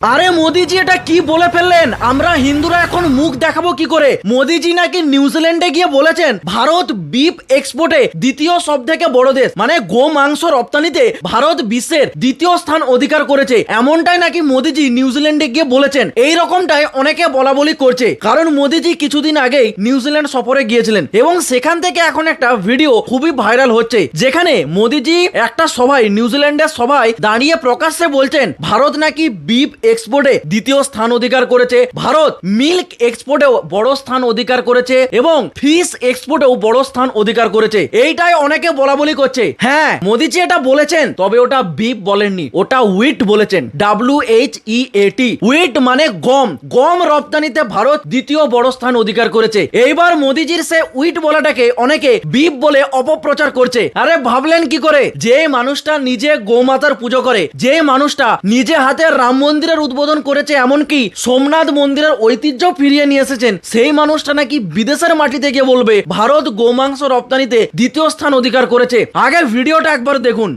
আরে মোদিজি এটা কি বলে ফেললেন? আমরা হিন্দুরা এখন মুখ দেখাবো কি করে? মোদিজি নাকি নিউজিল্যান্ডে গিয়ে বলেছেন ভারত বিফ এক্সপোর্টে দ্বিতীয় সব থেকে বড় দেশ, মানে গো মাংস রপ্তানিতে ভারত বিশ্বের দ্বিতীয় স্থান অধিকার করেছে। এমনটাই নাকি মোদিজি নিউজিল্যান্ডে গিয়ে বলেছেন। এই রকমটাই অনেকে বলা বলি করছে, কারণ মোদিজি কিছুদিন আগেই নিউজিল্যান্ড সফরে গিয়েছিলেন এবং সেখান থেকে এখন একটা ভিডিও খুবই ভাইরাল হচ্ছে, যেখানে মোদিজি একটা সভায়, নিউজিল্যান্ডের সভায় দাঁড়িয়ে প্রকাশ্যে বলছেন ভারত নাকি বিফ এক্সপোর্টে দ্বিতীয় স্থান অধিকার করেছে, ভারত মিল্ক এক্সপোর্টেও বড় স্থান অধিকার করেছে এবং ফিশ এক্সপোর্টেও বড় স্থান অধিকার করেছে। এইটাই অনেকে বলা বলি করছে। হ্যাঁ, মোদিজি এটা বলেছেন, তবে ওটা বিফ বলেননি, ওটা উইট বলেছেন। WHEAT, উইট মানে গম। গম রপ্তানিতে ভারত দ্বিতীয় বড় স্থান অধিকার করেছে। এইবার মোদিজির সে উইট বলাটাকে অনেকে বিফ বলে অপপ্রচার করছে। আরে ভাবলেন কি করে? যে মানুষটা নিজে গোমাতার পুজো করে, যে মানুষটা নিজে হাতে রাম মন্দিরের উদ্বোধন করেছে, এমনকি সোমনাথ মন্দিরের ঐতিহ্য ফিরিয়ে নিয়ে এসেছেন, সেই মানুষটা নাকি বিদেশের মাটিতে গিয়ে বলবে ভারত গোমাংস রপ্তানিতে দ্বিতীয় স্থান অধিকার করেছে। আগে ভিডিওটা একবার দেখুন।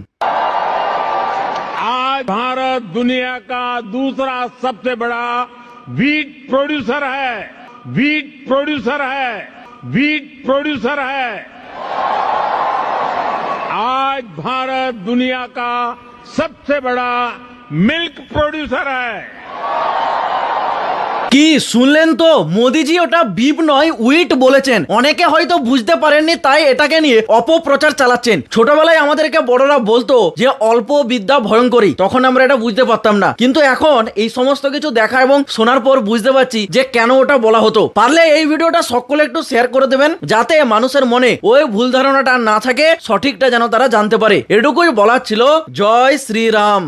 आज भारत दुनिया का दूसरा सबसे बड़ा वीट प्रोड्यूसर है। वीट प्रोड्यूसर है। वीट प्रोड्यूसर है। आज भारत दुनिया का सबसे बड़ा मिल्क प्रोड्यूसर है। কি শুনলেন তো? মোদিজি ওটা বিফ নয় উইট বলেছেন। অনেকে হয়তো বুঝতে পারেননি, তাই এটাকে নিয়ে অপপ্রচার চালাচ্ছেন। ছোটবেলায় আমাদেরকে বড়রা বলতো যে অল্প বিদ্যা ভয়ঙ্করী, তখন আমরা এটা বুঝতে পারতাম না, কিন্তু এখন এই সমস্ত কিছু দেখা এবং শোনার পর বুঝতে পারছি যে কেন ওটা বলা হতো। পারলে এই ভিডিওটা সকলে একটু শেয়ার করে দেবেন, যাতে মানুষের মনে ওই ভুল ধারণাটা না থাকে, সঠিকটা যেন তারা জানতে পারে। এটুকুই বলার ছিল। জয় শ্রীরাম।